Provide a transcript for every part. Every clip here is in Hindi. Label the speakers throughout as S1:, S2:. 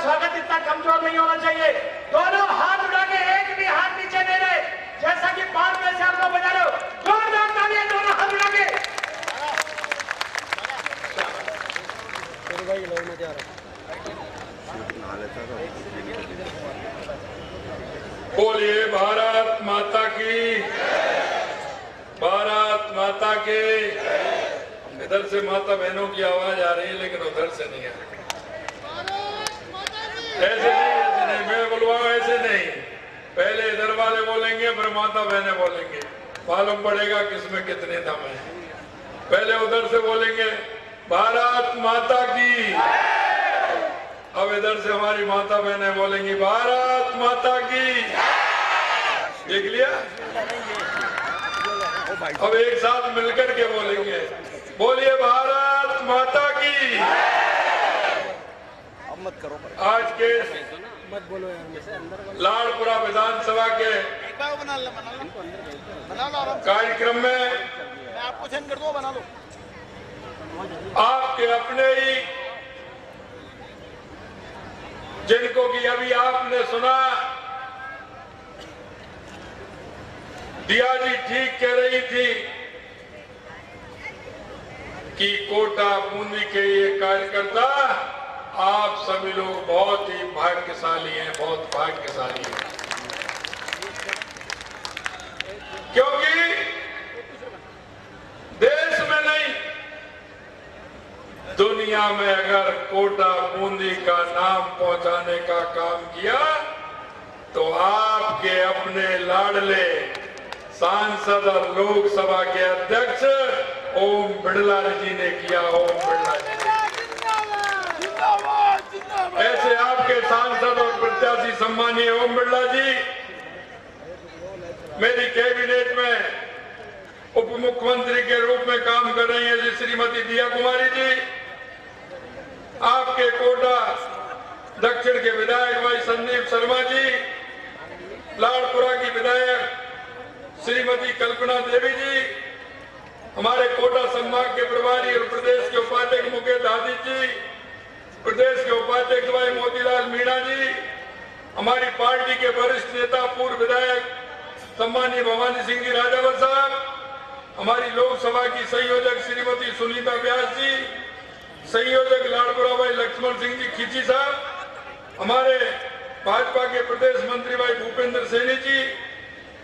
S1: स्वागत इतना कमजोर नहीं होना चाहिए। दोनों हाथ उठा के एक भी हाथ नीचे नहीं रहे, जैसा कि पांच में से आप लोग बजा रहे हो। जोरदार तालियां दोनों हाथ उठा के।
S2: बोलिए भारत माता की, भारत माता की। इधर से माता बहनों की आवाज आ रही है, लेकिन उधर से नहीं आ रही। ऐसे नहीं, मैं बुलवाऊं ऐसे नहीं। पहले इधर वाले बोलेंगे, फिर माता बहने बोलेंगे, मालूम पड़ेगा किसमें कितने दम है। पहले उधर से बोलेंगे भारत माता की, अब इधर से हमारी माता बहने बोलेंगी भारत माता की। देख लिया? अब एक साथ मिलकर के बोलेंगे, बोलिए भारत माता की।
S3: मत करो,
S2: आज के
S3: मत बोलो यार।
S2: लाड़पुरा विधानसभा के कार्यक्रम में
S3: मैं आपको सेंड कर दूं, बना लो।
S2: आपके अपने ही, जिनको कि अभी आपने सुना, दिया जी ठीक कह रही थी कि कोटा बूंदी के ये कार्यकर्ता आप सभी लोग बहुत ही भाग्यशाली हैं, बहुत भाग्यशाली हैं, क्योंकि देश में नहीं दुनिया में अगर कोटा बूंदी का नाम पहुंचाने का काम किया तो आपके अपने लाडले सांसद और लोकसभा के अध्यक्ष ओम बिड़ला जी ने किया। ओम बिड़ला जी ने, ऐसे आपके सांसद और प्रत्याशी सम्मानीय ओम बिड़ला जी मेरी कैबिनेट में उप मुख्यमंत्री के रूप में काम कर रही है जी श्रीमती दिया कुमारी जी। आपके कोटा दक्षिण के विधायक भाई संदीप शर्मा जी, लाड़पुरा की विधायक श्रीमती कल्पना देवी जी, हमारे कोटा संभाग के प्रभारी और प्रदेश के उपाध्यक्ष मुकेश हादी जी, प्रदेश के उपाध्यक्ष भाई मोतीलाल मीणा जी, हमारी पार्टी के वरिष्ठ नेता पूर्व विधायक सम्मानीय भवानी सिंह जी राजावत साहब, हमारी लोकसभा की संयोजक श्रीमती सुनीता व्यास जी, संयोजक लाड़पुरा भाई लक्ष्मण सिंह जी खींची साहब, हमारे भाजपा के प्रदेश मंत्री भाई भूपेंद्र सैनी जी,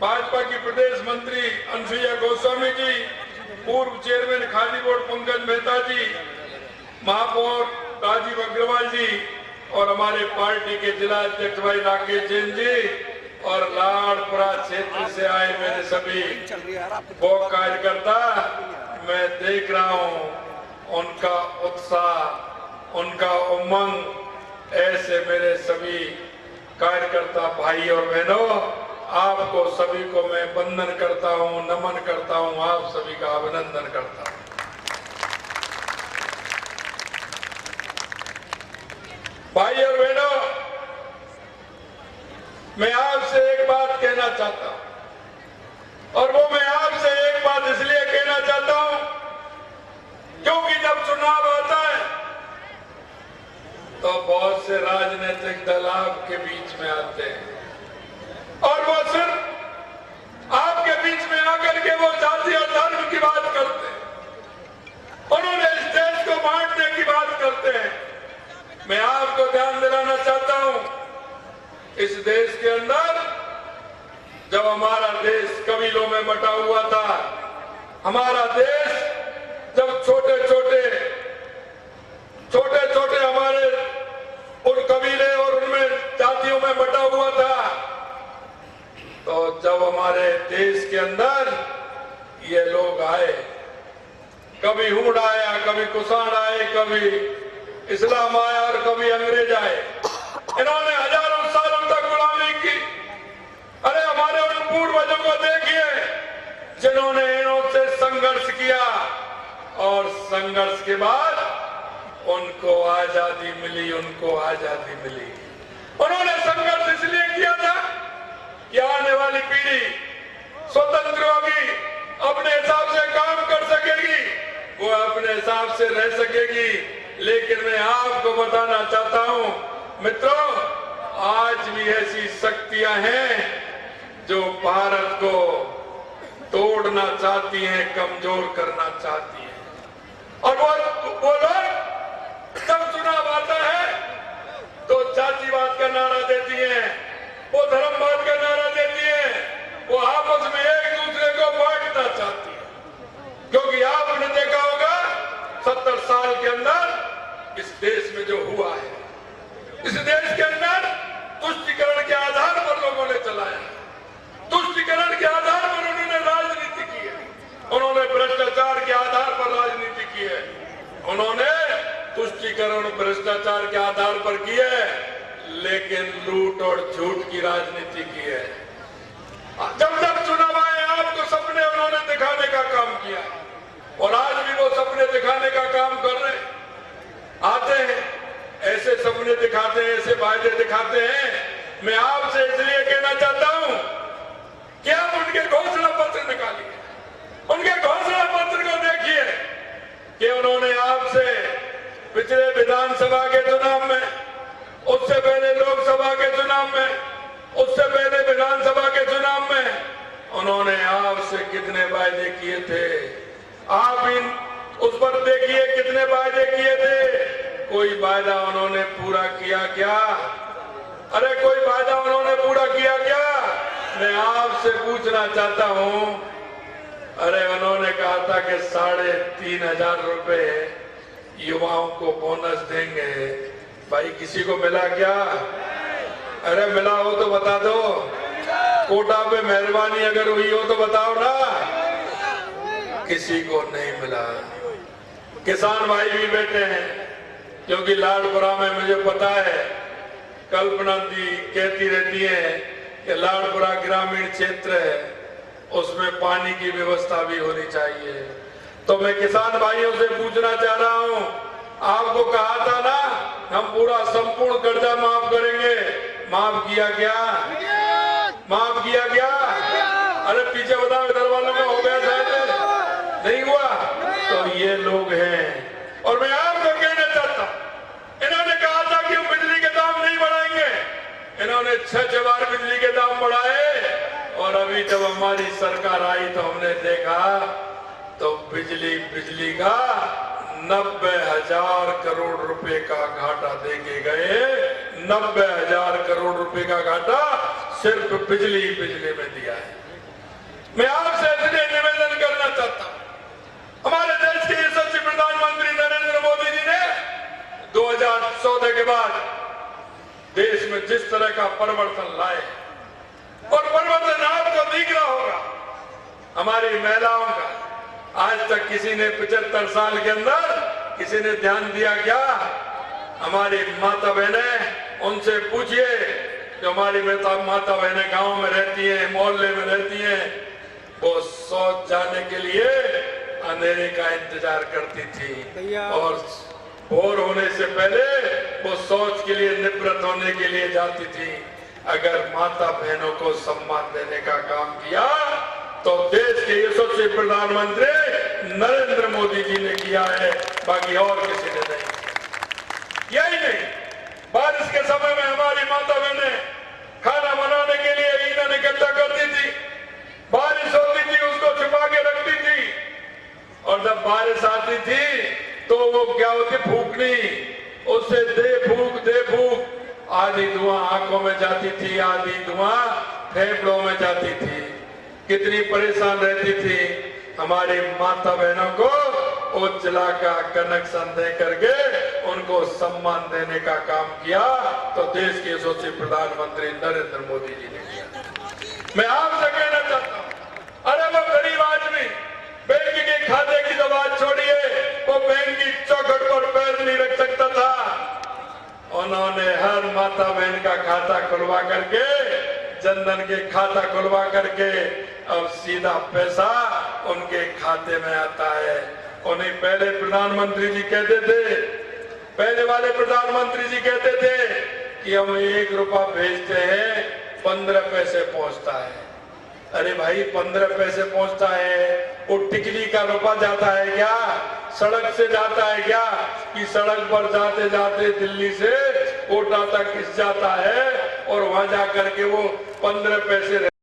S2: भाजपा की प्रदेश मंत्री अनसुईया गोस्वामी जी, पूर्व चेयरमैन खादी बोर्ड पंकज मेहता जी, महापौर राजीव अग्रवाल जी और हमारे पार्टी के जिला अध्यक्ष भाई राकेश जैन जी और लाड़पुरा क्षेत्र से आए मेरे सभी वो कार्यकर्ता, मैं देख रहा हूं उनका उत्साह, उनका उमंग। ऐसे मेरे सभी कार्यकर्ता भाई और बहनों, आपको सभी को मैं वंदन करता हूं, नमन करता हूं, आप सभी का अभिनंदन करता हूं। भाई और बहनों, मैं आपसे एक बात कहना चाहता हूं, और वो मैं आपसे एक बात इसलिए कहना चाहता हूं क्योंकि जब चुनाव आता है तो बहुत से राजनीतिक दल आपके बीच में आते हैं और वो सिर्फ आपके बीच में आकर के वो जाति और धर्म की बात करते हैं, उन्होंने इस देश को बांटने की बात करते हैं। मैं आपको ध्यान दिलाना चाहता हूं, इस देश के अंदर जब हमारा देश कबीलों में बटा हुआ था, हमारा देश जब छोटे छोटे हमारे उन कबीले और उनमें जातियों में बटा हुआ था, तो जब हमारे देश के अंदर ये लोग आए, कभी हूड़ आया, कभी कुषाण आए, कभी इस्लाम आया और कभी अंग्रेज आए, इन्होंने हजारों सालों तक गुलामी की। अरे हमारे उन पूर्वजों को देखिए जिन्होंने इनसे संघर्ष किया और संघर्ष के बाद उनको आजादी मिली, उनको आजादी मिली। उन्होंने संघर्ष इसलिए किया था कि आने वाली पीढ़ी स्वतंत्र होगी, अपने हिसाब से काम कर सकेगी, वो अपने हिसाब से रह सकेगी। लेकिन मैं आपको बताना चाहता हूं मित्रों, आज भी ऐसी शक्तियां हैं जो भारत को तोड़ना चाहती हैं, कमजोर करना चाहती हैं। और वो लोग जब चुनाव आता है तो जातिवाद का नारा देती हैं, वो धर्मवाद का नारा देती हैं, वो आपस में एक दूसरे को बांटना चाहती है। क्योंकि आपने देखा होगा 70 साल के अंदर इस देश में जो हुआ है, इस देश के अंदर तुष्टीकरण के आधार पर लोगों ने चलाया, तुष्टीकरण के आधार पर उन्होंने राजनीति की है, उन्होंने भ्रष्टाचार के आधार पर राजनीति की है, उन्होंने तुष्टीकरण भ्रष्टाचार के आधार पर की है, लेकिन लूट और झूठ की राजनीति की है। जब जब चुनाव आए आपको सपने उन्होंने दिखाने का काम किया और आज भी वो सपने दिखाने का काम कर रहे आते हैं, ऐसे सपने दिखाते हैं, ऐसे वायदे दिखाते हैं। मैं आपसे इसलिए कहना चाहता हूं कि आप उनके घोषणा पत्र निकालिए, उनके घोषणा पत्र को देखिए कि उन्होंने आपसे पिछले विधानसभा के चुनाव में, उससे पहले लोकसभा के चुनाव में, उससे पहले विधानसभा के चुनाव में उन्होंने आपसे कितने वायदे किए थे। आप इन उस पर देखिए कितने वायदे किए थे। कोई वायदा उन्होंने पूरा किया क्या? अरे कोई वायदा उन्होंने पूरा किया क्या? मैं आपसे पूछना चाहता हूं। अरे उन्होंने कहा था कि 3,500 रुपए युवाओं को बोनस देंगे। भाई किसी को मिला क्या? अरे मिला हो तो बता दो। कोटा पे मेहरबानी अगर हुई हो तो बताओ ना। किसी को नहीं मिला। किसान भाई भी बैठे हैं, क्योंकि लाडपुरा में मुझे पता है कल्पना दी कहती रहती है कि लाडपुरा ग्रामीण क्षेत्र है, उसमें पानी की व्यवस्था भी होनी चाहिए। तो मैं किसान भाइयों से पूछना चाह रहा हूं, आपको कहा था ना हम पूरा संपूर्ण कर्जा माफ करेंगे, माफ किया क्या? माफ किया क्या? अरे पीछे बताओ, इधर वालों का हो गया शायद नहीं हुआ। तो ये लोग हैं। और मैं आपको कहना चाहता हूं, इन्होंने कहा था कि हम बिजली के दाम नहीं बढ़ाएंगे, इन्होंने 6 बार बिजली के दाम बढ़ाए। और अभी जब हमारी सरकार आई तो हमने देखा तो बिजली का 90,000 करोड़ रुपए का घाटा देके गए। 90,000 करोड़ रुपए का घाटा सिर्फ बिजली में दिया है। मैं आपसे इसलिए निवेदन करना चाहता हूं, हमारे देश के यशस्वी प्रधानमंत्री नरेंद्र मोदी जी ने 2014 के बाद देश में जिस तरह का परिवर्तन लाए, और परिवर्तन आपको दिख रहा होगा हमारी महिलाओं का। आज तक किसी ने 75 साल के अंदर किसी ने ध्यान दिया क्या? हमारी माता बहनें, उनसे पूछिए, जो हमारी माता बहनें गांव में रहती हैं, मोहल्ले में रहती हैं, वो शौच जाने के लिए अंधेरे का इंतजार करती थी, और भोर होने से पहले वो शौच के लिए निवृत्त होने के लिए जाती थी। अगर माता बहनों को सम्मान देने का काम किया तो देश के यशस्वी प्रधानमंत्री नरेंद्र मोदी जी ने किया है, बाकी और किसी ने नहीं। यही नहीं, बारिश के समय में हमारी माता बहनें खाना बनाने के लिए ईंधन इकट्ठा करती थी, बारिश होती थी उसको छुपा के रखती थी, और जब बारिश आती थी तो वो क्या होती, फूकनी, उससे दे फूक, आधी धुआं आंखों में जाती थी, आधी धुआं फेफड़ों में जाती थी। कितनी परेशान रहती थी। हमारी माता बहनों को उज्ज्वला का कनेक्शन दे करके उनको सम्मान देने का काम किया तो देश के यशस्वी प्रधानमंत्री नरेंद्र मोदी जी ने किया। मैं आपसे कहना चाहता हूं, अरे वो गरीब आदमी बैंक के खाते की तो बात छोड़िए, वो बैंक की चौखट पर पैर नहीं रख सकता था। उन्होंने हर माता बहन का खाता खुलवा करके, जनधन के खाता खुलवा करके अब सीधा पैसा उनके खाते में आता है। उन्हें पहले प्रधानमंत्री जी कहते थे, पहले वाले प्रधानमंत्री जी कहते थे कि हम 1 रुपया भेजते हैं 15 पैसे पहुंचता है। अरे भाई 15 पैसे पहुंचता है, वो टिकली का रुपया जाता है क्या? सड़क से जाता है क्या? कि सड़क पर जाते जाते दिल्ली से कोटा तक घिस जाता है और वहां जाकर के वो 15 पैसे